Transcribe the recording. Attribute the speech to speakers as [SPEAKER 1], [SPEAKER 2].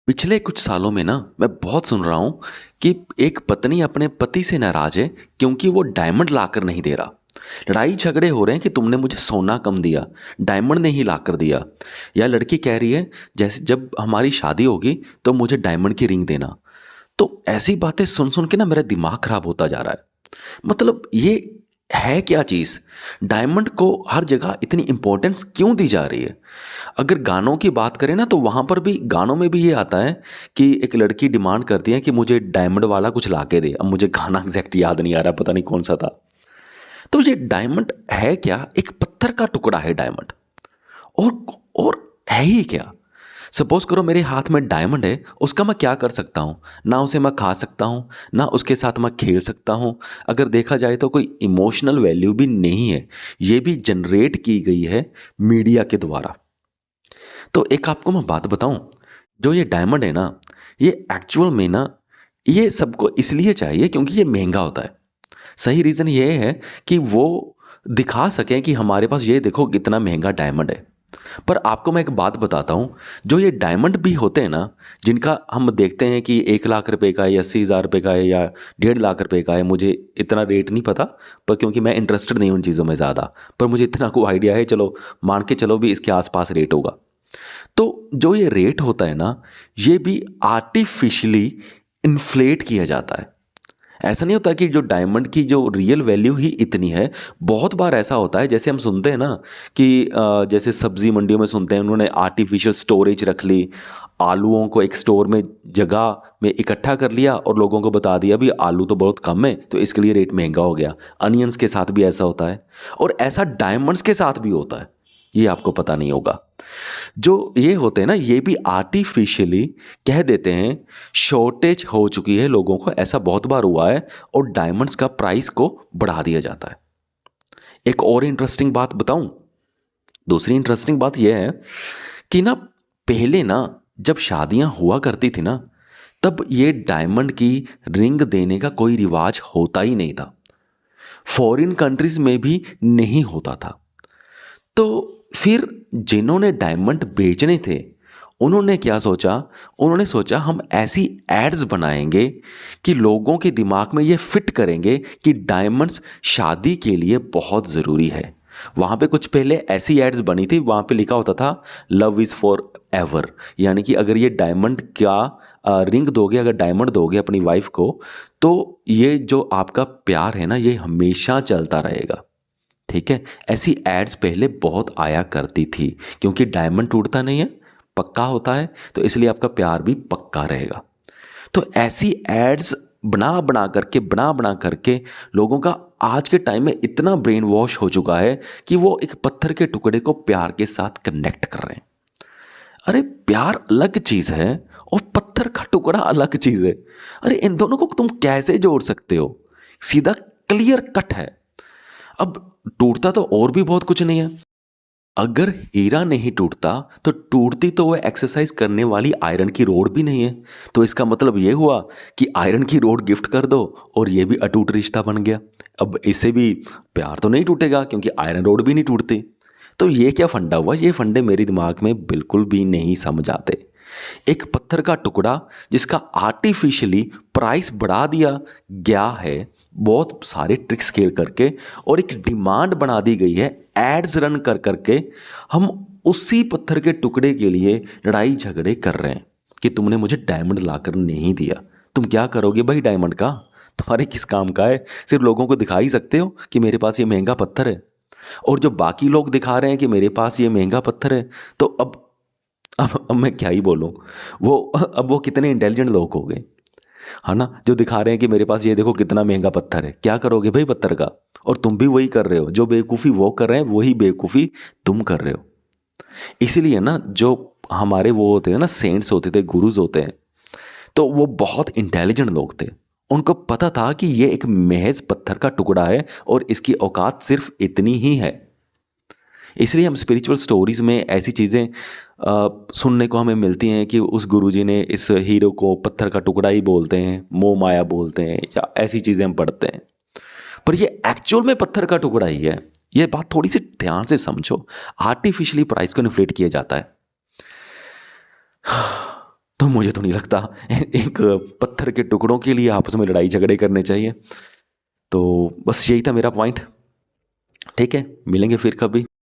[SPEAKER 1] पिछले कुछ सालों में ना मैं बहुत सुन रहा हूँ कि एक पत्नी अपने पति से नाराज है क्योंकि वो डायमंड लाकर नहीं दे रहा। लड़ाई झगड़े हो रहे हैं कि तुमने मुझे सोना कम दिया, डायमंड नहीं लाकर दिया। या लड़की कह रही है जैसे जब हमारी शादी होगी तो मुझे डायमंड की रिंग देना। तो ऐसी बातें सुन सुन के ना मेरा दिमाग खराब होता जा रहा है। मतलब ये है क्या चीज़? डायमंड को हर जगह इतनी इम्पोर्टेंस क्यों दी जा रही है? अगर गानों की बात करें ना तो वहाँ पर भी गानों में भी ये आता है कि एक लड़की डिमांड करती है कि मुझे डायमंड वाला कुछ ला के दे। अब मुझे गाना एग्जैक्ट याद नहीं आ रहा, पता नहीं कौन सा था। तो ये डायमंड है क्या? एक पत्थर का टुकड़ा है डायमंड। और और है ही क्या? सपोज करो मेरे हाथ में डायमंड है, उसका मैं क्या कर सकता हूँ? ना उसे मैं खा सकता हूँ, ना उसके साथ मैं खेल सकता हूँ। अगर देखा जाए तो कोई इमोशनल वैल्यू भी नहीं है। ये भी जनरेट की गई है मीडिया के द्वारा। तो एक आपको मैं बात बताऊं, जो ये डायमंड है ना, ये एक्चुअल में ना, ये सबको इसलिए चाहिए क्योंकि ये महंगा होता है। सही रीज़न ये है कि वो दिखा सकें कि हमारे पास ये देखो कितना महंगा डायमंड है। पर आपको मैं एक बात बताता हूँ, जो ये डायमंड भी होते हैं ना, जिनका हम देखते हैं कि 1 लाख रुपए का है या 80,000 रुपये का है या 1.5 लाख रुपए का है, मुझे इतना रेट नहीं पता। पर क्योंकि मैं इंटरेस्टेड नहीं हूँ उन चीज़ों में ज़्यादा, पर मुझे इतना को आइडिया है, चलो मान के चलो भी इसके आसपास रेट होगा। तो जो ये रेट होता है ना, ये भी आर्टिफिशियली इन्फ्लेट किया जाता है। ऐसा नहीं होता कि जो डायमंड की जो रियल वैल्यू ही इतनी है। बहुत बार ऐसा होता है, जैसे हम सुनते हैं ना कि जैसे सब्जी मंडियों में सुनते हैं उन्होंने आर्टिफिशियल स्टोरेज रख ली, आलूओं को एक स्टोर में जगह में इकट्ठा कर लिया और लोगों को बता दिया भी आलू तो बहुत कम है तो इसके लिए रेट महंगा हो गया। अनियंस के साथ भी ऐसा होता है और ऐसा डायमंड्स के साथ भी होता है। ये आपको पता नहीं होगा। जो ये होते हैं ना, ये भी आर्टिफिशियली कह देते हैं शॉर्टेज हो चुकी है लोगों को, ऐसा बहुत बार हुआ है और डायमंड्स का प्राइस को बढ़ा दिया जाता है। एक और इंटरेस्टिंग बात बताऊं, दूसरी इंटरेस्टिंग बात यह है कि ना पहले ना जब शादियां हुआ करती थी ना, तब ये डायमंड की रिंग देने का कोई रिवाज होता ही नहीं था। फॉरेन कंट्रीज में भी नहीं होता था। तो फिर जिन्होंने डायमंड बेचने थे, उन्होंने क्या सोचा? उन्होंने सोचा हम ऐसी एड्स बनाएंगे कि लोगों के दिमाग में ये फिट करेंगे कि डायमंड्स शादी के लिए बहुत ज़रूरी है। वहाँ पे कुछ पहले ऐसी एड्स बनी थी, वहाँ पे लिखा होता था लव इज़ फॉर एवर। यानी कि अगर ये डायमंड का रिंग दोगे, अगर डायमंड दोगे अपनी वाइफ को, तो ये जो आपका प्यार है ना, ये हमेशा चलता रहेगा। ठीक है, ऐसी एड्स पहले बहुत आया करती थी क्योंकि डायमंड टूटता नहीं है, पक्का होता है, तो इसलिए आपका प्यार भी पक्का रहेगा। तो ऐसी एड्स बना बना करके लोगों का आज के टाइम में इतना ब्रेन वॉश हो चुका है कि वो एक पत्थर के टुकड़े को प्यार के साथ कनेक्ट कर रहे हैं। अरे प्यार अलग चीज है और पत्थर का टुकड़ा अलग चीज है। अरे इन दोनों को तुम कैसे जोड़ सकते हो? सीधा क्लियर कट है। अब टूटता तो और भी बहुत कुछ नहीं है। अगर हीरा नहीं टूटता तो टूटती तो वह एक्सरसाइज करने वाली आयरन की रोड भी नहीं है। तो इसका मतलब यह हुआ कि आयरन की रोड गिफ्ट कर दो और यह भी अटूट रिश्ता बन गया। अब इससे भी प्यार तो नहीं टूटेगा क्योंकि आयरन रोड भी नहीं टूटती। तो ये क्या फंडा हुआ? ये फंडे मेरे दिमाग में बिल्कुल भी नहीं समझ आते। एक पत्थर का टुकड़ा जिसका आर्टिफिशियली प्राइस बढ़ा दिया गया है बहुत सारे ट्रिक्स खेल करके, और एक डिमांड बना दी गई है एड्स रन कर करके। हम उसी पत्थर के टुकड़े के लिए लड़ाई झगड़े कर रहे हैं कि तुमने मुझे डायमंड लाकर नहीं दिया। तुम क्या करोगे भाई डायमंड का? तुम्हारे किस काम का है? सिर्फ लोगों को दिखा ही सकते हो कि मेरे पास ये महंगा पत्थर है। और जो बाकी लोग दिखा रहे हैं कि मेरे पास ये महंगा पत्थर है, तो अब मैं क्या ही बोलूं। वो अब वो कितने इंटेलिजेंट लोग हो गए, है ना, जो दिखा रहे हैं कि मेरे पास ये देखो कितना महंगा पत्थर है। क्या करोगे भाई पत्थर का? और तुम भी वही कर रहे हो, जो बेवकूफ़ी वो कर रहे हैं वही बेवकूफ़ी तुम कर रहे हो। इसीलिए ना जो हमारे वो होते हैं ना, सेंट्स होते थे, गुरुज होते हैं, तो वो बहुत इंटेलिजेंट लोग थे। उनको पता था कि ये एक महज पत्थर का टुकड़ा है और इसकी औकात सिर्फ इतनी ही है। इसलिए हम स्पिरिचुअल स्टोरीज में ऐसी चीज़ें सुनने को हमें मिलती हैं कि उस गुरुजी ने इस हीरो को पत्थर का टुकड़ा ही बोलते हैं, मोह माया बोलते हैं, या ऐसी चीज़ें हम पढ़ते हैं। पर ये एक्चुअल में पत्थर का टुकड़ा ही है। ये बात थोड़ी सी ध्यान से समझो। आर्टिफिशियली प्राइस को इन्फ्लेट किया जाता है। तो मुझे तो नहीं लगता एक पत्थर के टुकड़ों के लिए आपस में लड़ाई झगड़े करने चाहिए। तो बस यही था मेरा पॉइंट। ठीक है, मिलेंगे फिर कभी।